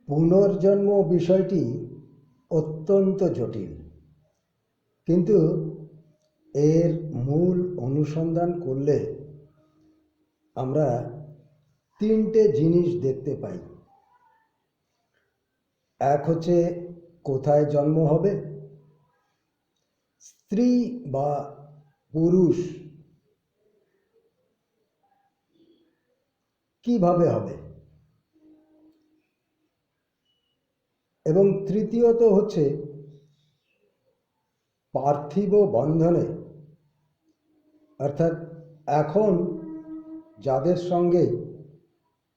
পুনর্জন্ম বিষয়টি অত্যন্ত জটিল, কিন্তু এর মূল অনুসন্ধান করলে আমরা তিনটে জিনিস দেখতে পাই। এক হচ্ছে কোথায় জন্ম হবে, স্ত্রী বা পুরুষ কিভাবে হবে, এবং তৃতীয়ত হচ্ছে পার্থিব বন্ধনে, অর্থাৎ এখন যাদের সঙ্গে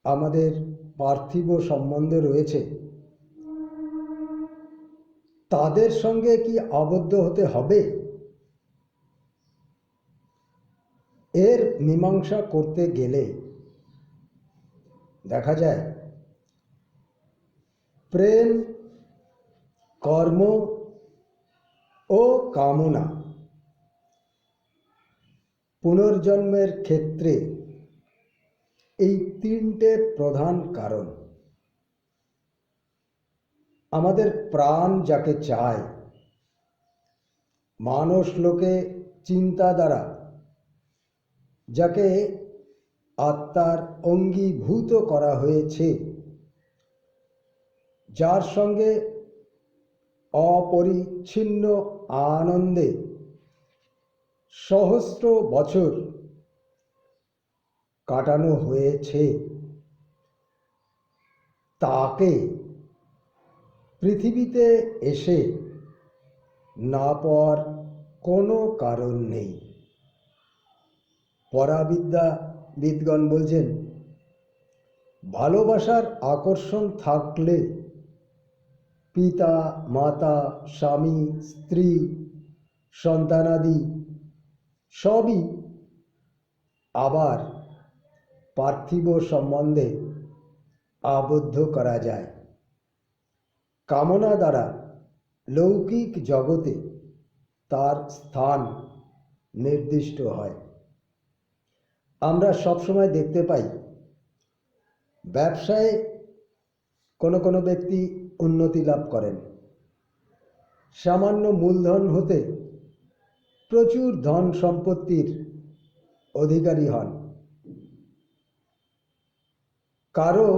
আমাদের পার্থিব সম্বন্ধ রয়েছে তাদের সঙ্গে কি আবদ্ধ হতে হবে। এর মীমাংসা করতে গেলে দেখা যায় প্রেম, কর্ম ও কামনা পুনর্জন্মের ক্ষেত্রে এই তিনটে প্রধান কারণ। আমাদের প্রাণ যাকে চায়, মানুষ লোকে চিন্তা দ্বারা যাকে আত্মার অঙ্গীভূত করা হয়েছে, যার সঙ্গে অপরিচ্ছিন্ন আনন্দে সহস্র বছর কাটানো হয়েছে, তাকে পৃথিবীতে এসে না পাওয়ার কোনো কারণ নেই। পরাবিদ্যাবিদগণ বলছেন, ভালোবাসার আকর্ষণ থাকলে পিতা, মাতা, স্বামী, স্ত্রী, সন্তানাদি সবই আবার পার্থিব সম্বন্ধে আবদ্ধ করা যায়। কামনা দ্বারা লৌকিক জগতে তার স্থান নির্দিষ্ট হয়। আমরা সবসময় দেখতে পাই ব্যবসায় কোনো কোনো ব্যক্তি উন্নতি লাভ করেন, সামান্য মূলধন হতে প্রচুর ধন সম্পত্তির অধিকারী হন। কারো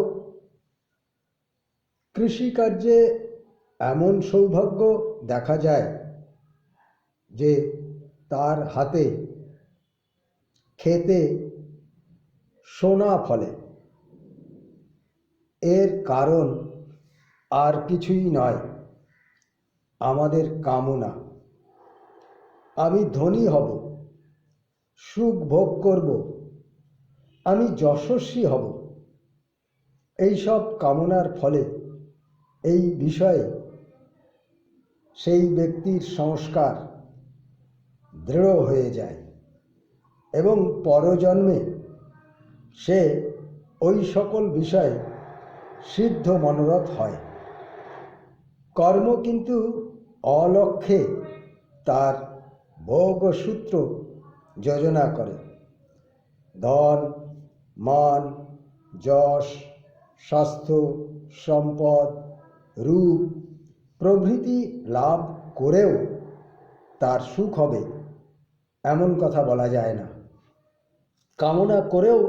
কৃষিকার্যে এমন সৌভাগ্য দেখা যায় যে তার হাতে খেতে সোনা ফলে। এর কারণ আর কিছুই নয়, আমাদের কামনা। আমি ধনী হব, সুখ ভোগ করব, আমি যশস্বী হব, এইসব কামনার ফলে এই বিষয়ে সেই ব্যক্তির সংস্কার দৃঢ় হয়ে যায় এবং পরজন্মে সে ওই সকল বিষয়ে সিদ্ধ মনোরথ হয়। কর্ম কিন্তু অলক্ষ্যে তার ভোগসূত্র যোজনা করে। ধন, মান, যশ, স্বাস্থ্য, সম্পদ, রূপ প্রভৃতি লাভ করেও তার সুখ হবে এমন কথা বলা যায় না। কামনা করেও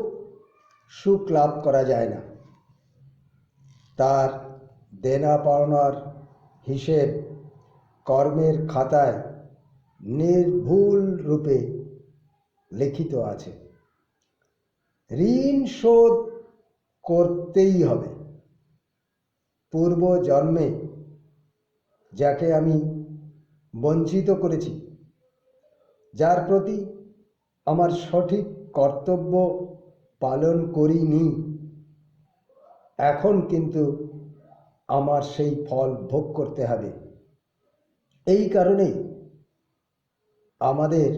সুখ লাভ করা যায় না। তার দেনা পাওনার হিসেব কর্মের খাতায় নির্ভুল রূপে লিখিত আছে। ঋণ শোধ করতেই হবে। পূর্ব জন্মে যাকে আমি বঞ্চিত করেছি, যার প্রতি আমার সঠিক কর্তব্য পালন করিনি, এখন কিন্তু আমার সেই ফল ভোগ করতে হবে। এই কারণেই আমাদের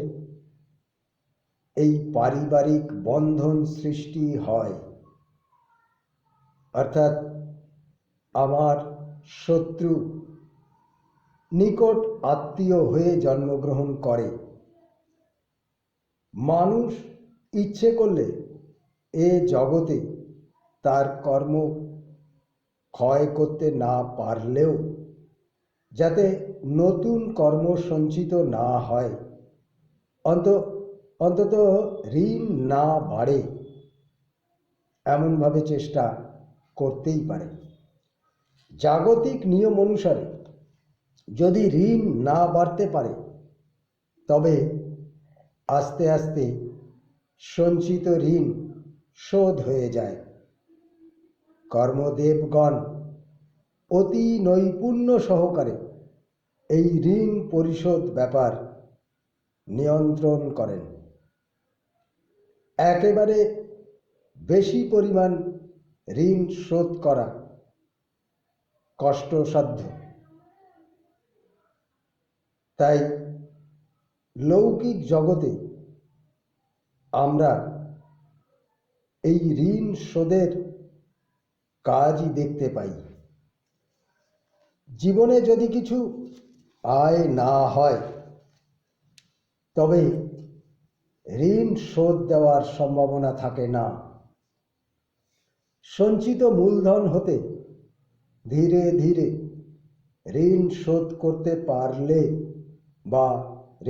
এই পারিবারিক বন্ধন সৃষ্টি হয়, অর্থাৎ আমার শত্রু নিকট আত্মীয় হয়ে জন্মগ্রহণ করে। মানুষ ইচ্ছে করলে এ জগতে তার কর্ম ক্ষয় করতে না পারলেও যাতে নতুন কর্ম সঞ্চিত না হয়, অন্তত ঋণ না বাড়ে, এমনভাবে চেষ্টা করতেই পারে। জাগতিক নিয়ম অনুসারে যদি ঋণ না বাড়তে পারে, তবে আস্তে আস্তে সঞ্চিত ঋণ শোধ হয়ে যায়। কর্মদেবগণ অতি নৈপুণ্য সহকারে এই ঋণ পরিশোধ ব্যাপার নিয়ন্ত্রণ করেন। একেবারে বেশি পরিমাণ ঋণ শোধ করা কষ্টসাধ্য। তাই লৌকিক জগতে আমরা এই ঋণ শোধের কাজই দেখতে পাই। জীবনে যদি কিছু আয় না হয়, তবে ঋণ শোধ দেওয়ার সম্ভাবনা থাকে না। সঞ্চিত মূলধন হতে ধীরে ধীরে ঋণ শোধ করতে পারলে বা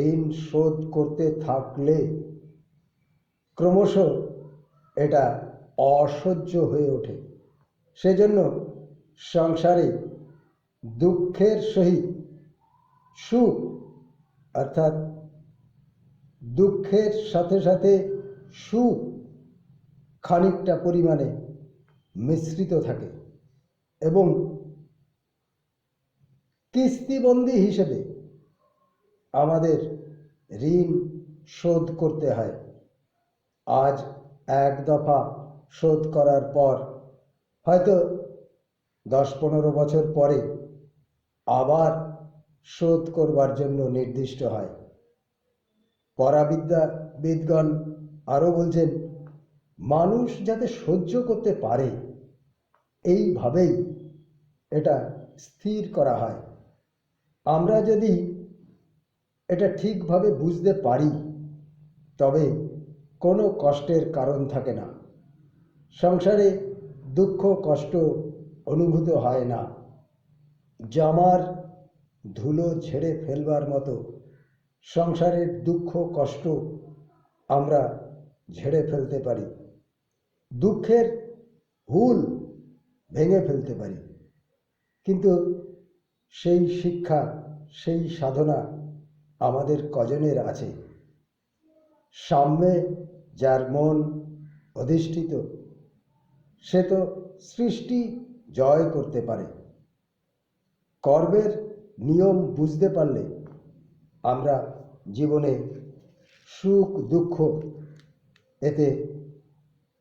ঋণ শোধ করতে থাকলে ক্রমশ এটা অসহ্য হয়ে ওঠে। সেজন্য সংসারে দুঃখের সহিত সুখ, অর্থাৎ দুঃখের সাথে সাথে সুখ খানিকটা পরিমাণে মিশ্রিত থাকে এবং কিস্তিবন্দি হিসেবে আমাদের ঋণ শোধ করতে হয়। আজ এক দফা শোধ করার পর হয়তো 10-15 বছর পরে আবার শোধ করবার জন্য নির্দিষ্ট হয়। পরাবিদ্যাবিদগণ আরও বলছেন, মানুষ যাতে সহ্য করতে পারে এইভাবেই এটা স্থির করা হয়। আমরা যদি এটা ঠিকভাবে বুঝতে পারি, তবে কোনো কষ্টের কারণ থাকে না। সংসারে দুঃখ কষ্ট অনুভূত হয় না। জামার ধুলো ঝেড়ে ফেলবার মতো সংসারের দুঃখ কষ্ট আমরা ঝেড়ে ফেলতে পারি। দুঃখের হুল ভেঙে ফেলতে পারি। কিন্তু সেই শিক্ষা, সেই সাধনা আমাদের কজনের আছে? সাম্যে যার মন অধিষ্ঠিত, সে তো সৃষ্টি জয় করতে পারে। কর্মের নিয়ম বুঝতে পারলে আমরা জীবনে সুখ দুঃখ এতে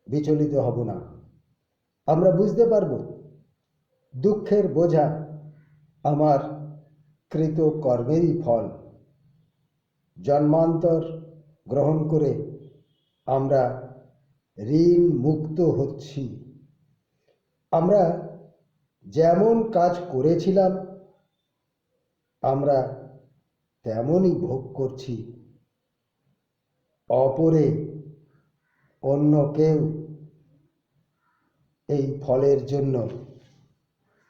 বিচলিত হব না। আমরা বুঝতে পারব দুঃখের বোঝা আমার কৃত কর্মেরই ফল। জন্মান্তর গ্রহণ করে আমরা ঋণ মুক্ত হচ্ছি। আমরা যেমন কাজ করেছিলাম আমরা তেমনই ভোগ করছি। অপরে অন্য কেউ এই ফলের জন্য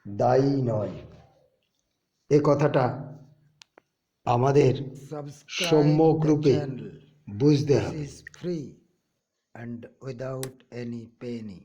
দায়ী নয়। এ কথাটা আমাদের সম্যক রূপে বুঝতে হবে। This is free and without any penny.